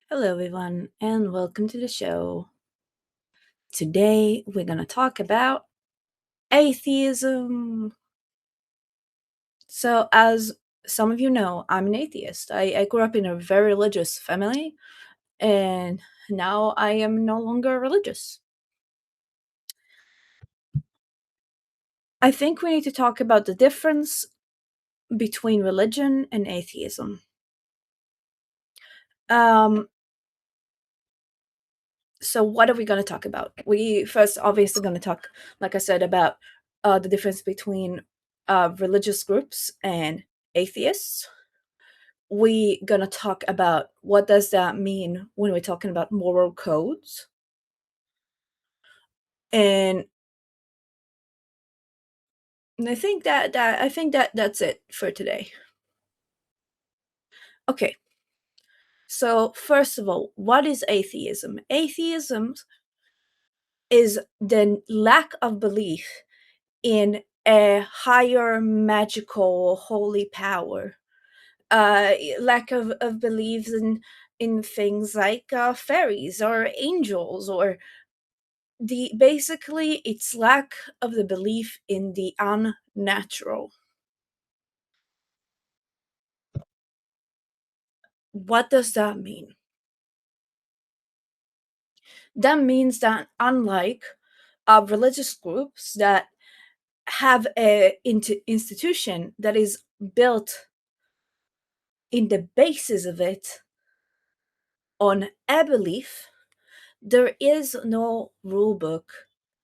Hello, everyone, and welcome to the show. Today, we're going to talk about atheism. So, as some of you know, I'm an atheist. I grew up in a very religious family, and now I am no longer religious. I think we need to talk about the difference between religion and atheism. Um, so, what are we going to talk about? We first, obviously, going to talk, like I said, about the difference between religious groups and atheists. We gonna talk about what does that mean when we're talking about moral codes, and I think that that's it for today. Okay, so first of all, what is atheism? Atheism is the lack of belief in a higher magical holy power, lack of beliefs in things like fairies or angels or the basically it's lack of the belief in the unnatural. What does that mean? That means that unlike religious groups that have a institution that is built in the basis of it on a belief, there is no rule book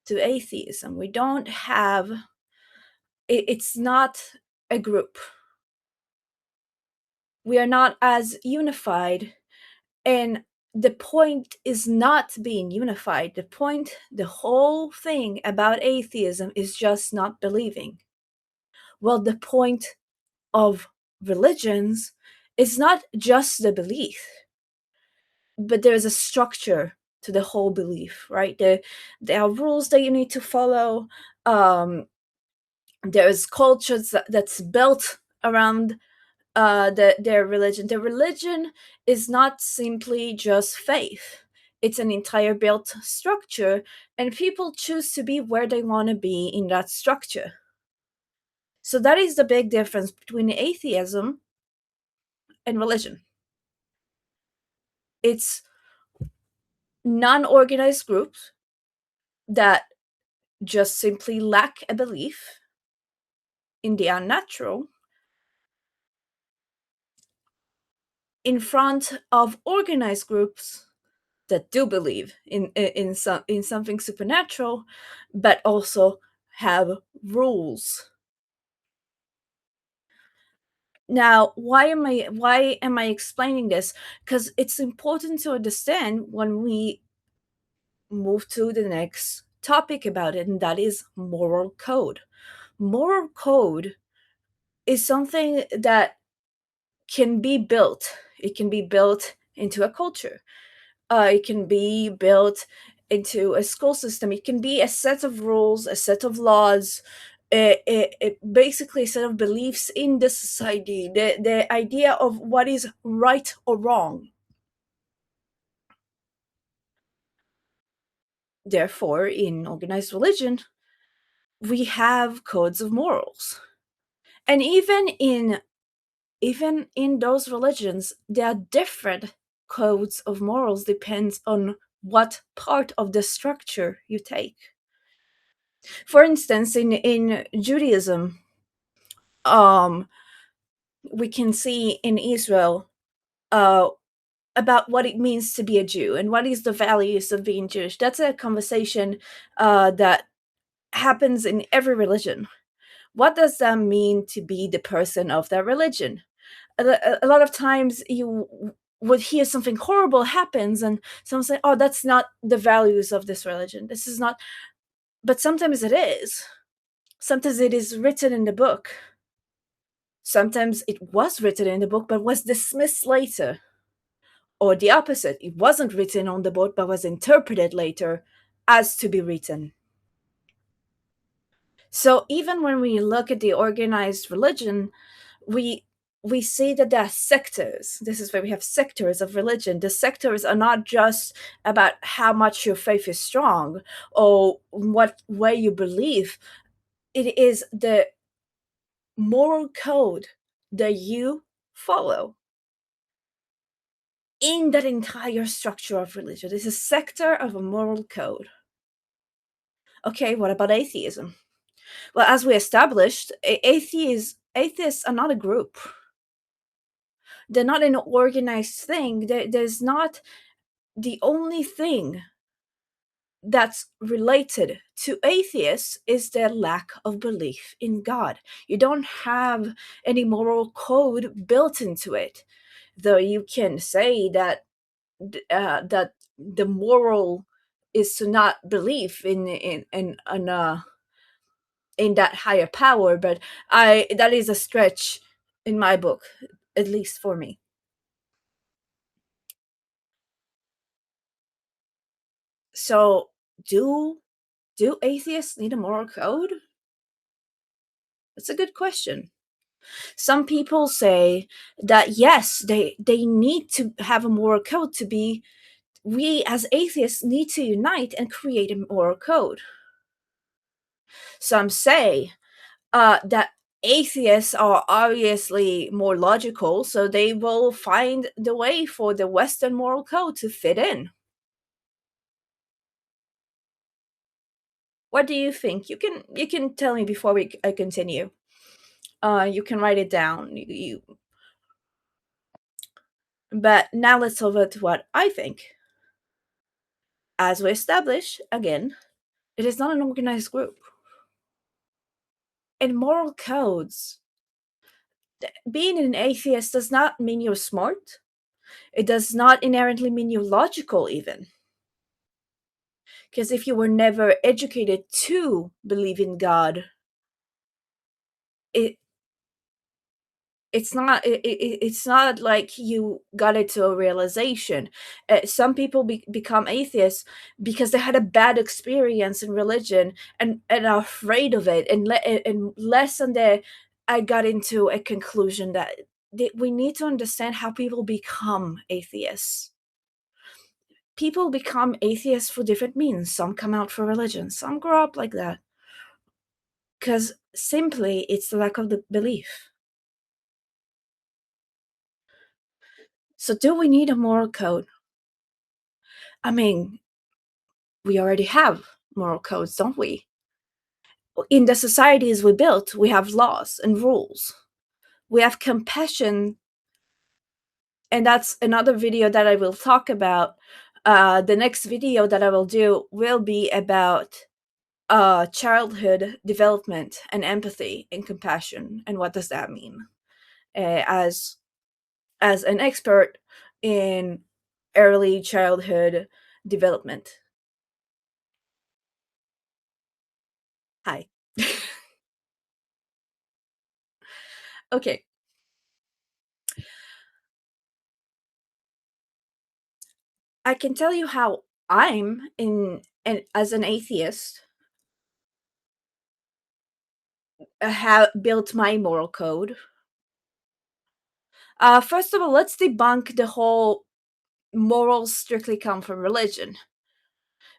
to atheism. We don't have it's not a group. We are not as unified. And the point is not being unified. The whole thing about atheism is just not believing. Well, the point of religions is not just the belief, but there's a structure to the whole belief, right? There are rules that you need to follow. There's cultures that's built around their religion. Their religion is not simply just faith. It's an entire built structure, and people choose to be where they want to be in that structure. So that is the big difference between atheism and religion. It's non-organized groups that just simply lack a belief in the unnatural in front of organized groups that do believe in something supernatural, but also have rules. Now, why am I explaining this? Because it's important to understand when we move to the next topic about it, and that is moral code. Moral code is something that can be built. It can be built into a culture. It can be built into a school system. It can be a set of rules, a set of laws, basically a set of beliefs in the society. The idea of what is right or wrong. Therefore, in organized religion, we have codes of morals, and even in those religions, there are different codes of morals depends on what part of the structure you take. For instance, in Judaism, um, we can see in Israel uh, about what it means to be a Jew and what is the values of being Jewish. That's a conversation that happens in every religion. What does that mean to be the person of that religion? A lot of times you would hear something horrible happens and someone say, oh, that's not the values of this religion, this is not. But sometimes it is. Sometimes it is written in the book. Sometimes it was written in the book but was dismissed later. Or the opposite, it wasn't written on the book but was interpreted later as to be written. So even when we look at the organized religion, we we see that there are sectors. This is where we have sectors of religion. The sectors are not just about how much your faith is strong or what way you believe. It is the moral code that you follow in that entire structure of religion. It's a sector of a moral code. Okay, what about atheism? Well, as we established, atheists are not a group. They're not an organized thing. There's not the only thing that's related to atheists is their lack of belief in God. You don't have any moral code built into it, though you can say that that the moral is to not believe in that higher power. But I that is a stretch in my book, at least for me. So do do atheists need a moral code? That's a good question. Some people say that yes, they need to have a moral code to be. We as atheists need to unite and create a moral code. Some say that atheists are obviously more logical, so they will find the way for the Western moral code to fit in. What do you think? You can tell me before I continue. You can write it down. But now let's over to what I think. As we establish again, it is not an organized group. In moral codes, being an atheist does not mean you're smart. It does not inherently mean you're logical, even. Because if you were never educated to believe in God, it it's not like you got it to a realization. Some people become atheists because they had a bad experience in religion and are afraid of it, and less than that, I got into a conclusion that we need to understand how people become atheists. People become atheists for different means. Some come out for religion, some grow up like that, because simply it's the lack of the belief. So do we need a moral code? I mean, we already have moral codes, don't we? In the societies we built, we have laws and rules. We have compassion, and that's another video that I will talk about. The next video that I will do will be about childhood development and empathy and compassion, and what does that mean? As an expert in early childhood development. Hi. Okay. I can tell you how I'm in and as an atheist have built my moral code. First of all, let's debunk the whole morals strictly come from religion,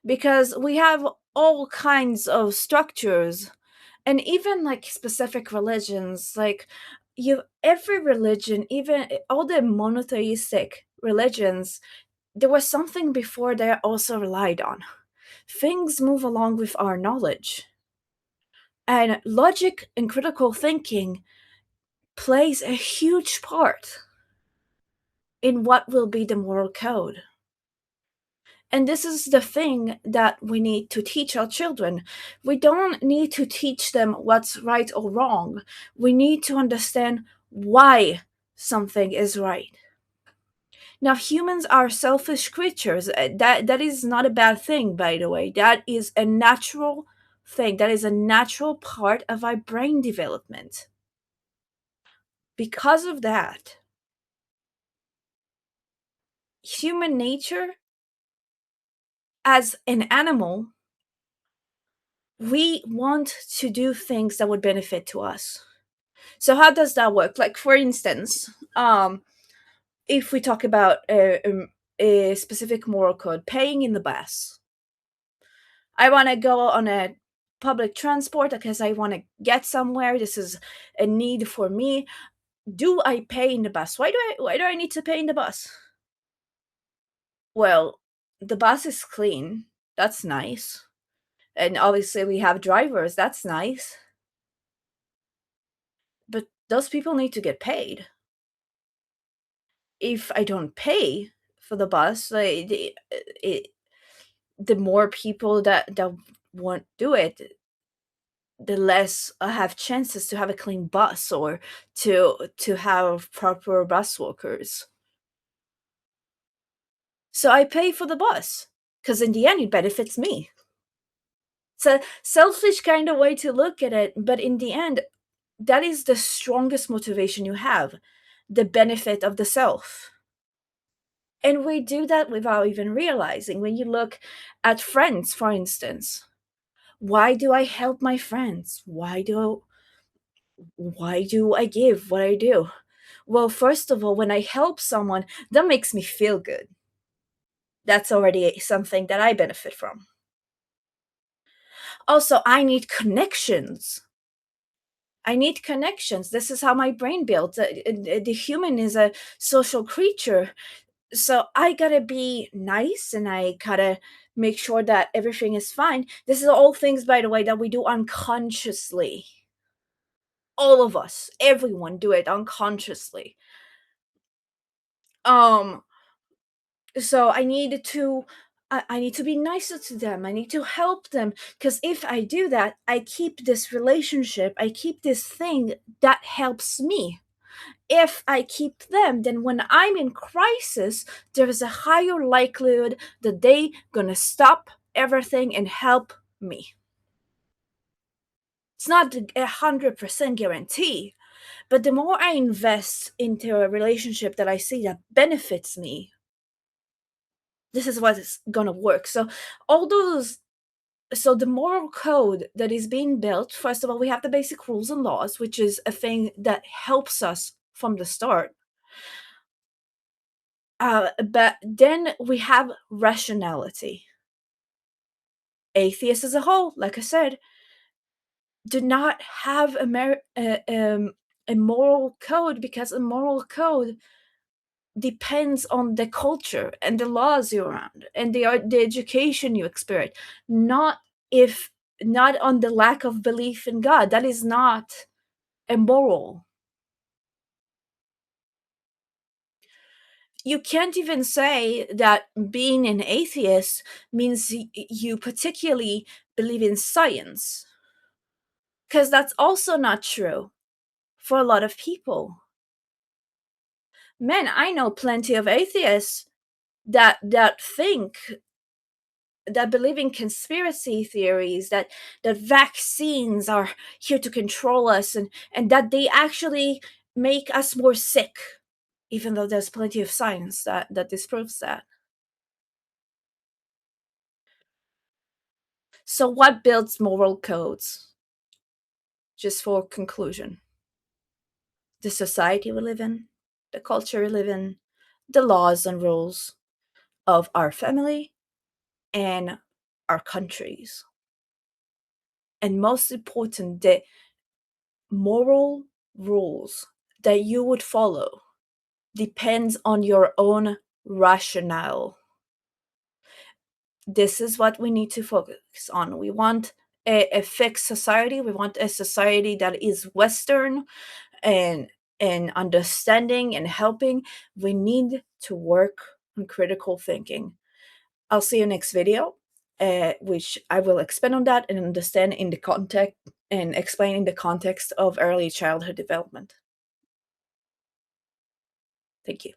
because we have all kinds of structures, and even like specific religions, like you every religion, even all the monotheistic religions, there was something before they also relied on. Things move along with our knowledge. And logic and critical thinking plays a huge part in what will be the moral code. And this is the thing that we need to teach our children. We don't need to teach them what's right or wrong. We need to understand why something is right. Now, humans are selfish creatures. That is not a bad thing, by the way. That is a natural thing. That is a natural part of our brain development. Because of that, human nature, as an animal, we want to do things that would benefit to us. So how does that work? Like, for instance, if we talk about a specific moral code, paying in the bus. I want to go on a public transport because I want to get somewhere. This is a need for me. Do I pay in the bus? Why do I need to pay in the bus? Well, the bus is clean. That's nice. And obviously we have drivers. That's nice. But those people need to get paid. If I don't pay for the bus, like, the more people that won't do it, the less I have chances to have a clean bus or to have proper bus workers. So I pay for the bus because in the end it benefits me. It's a selfish kind of way to look at it, but in the end, that is the strongest motivation you have, the benefit of the self. And we do that without even realizing. When you look at friends, for instance, why do I help my friends? Why do I give what I do? Well, first of all, when I help someone, that makes me feel good. That's already something that I benefit from. Also, I need connections. I need connections. This is how my brain builds. The human is a social creature. So I gotta be nice and I gotta make sure that everything is fine. This is all things, by the way, that we do unconsciously. All of us, everyone do it unconsciously. Um, so I need to be nicer to them. I need to help them because if I do that, I keep this relationship, I keep this thing that helps me. If I keep them, then when I'm in crisis, there is a higher likelihood that they gonna stop everything and help me. It's not 100% guarantee, but the more I invest into a relationship that I see that benefits me, this is what is gonna work. All those so the moral code that is being built, first of all, we have the basic rules and laws, which is a thing that helps us from the start. But then we have rationality. Atheists as a whole, like I said, do not have a moral code because a moral code depends on the culture and the laws you're around and the education you experience, not if not on the lack of belief in God. That is not immoral. You can't even say that being an atheist means you particularly believe in science, because that's also not true for a lot of people. Man, I know plenty of atheists that think that believe in conspiracy theories, that vaccines are here to control us, and that they actually make us more sick, even though there's plenty of science that disproves that. So what builds moral codes? Just for conclusion, the society we live in, the culture we live in, the laws and rules of our family and our countries. And most important, the moral rules that you would follow depends on your own rationale. This is what we need to focus on. We want a fixed society. We want a society that is Western and understanding and helping. We need to work on critical thinking. I'll see you next video, which I will expand on that and understand in the context and explain in the context of early childhood development. Thank you.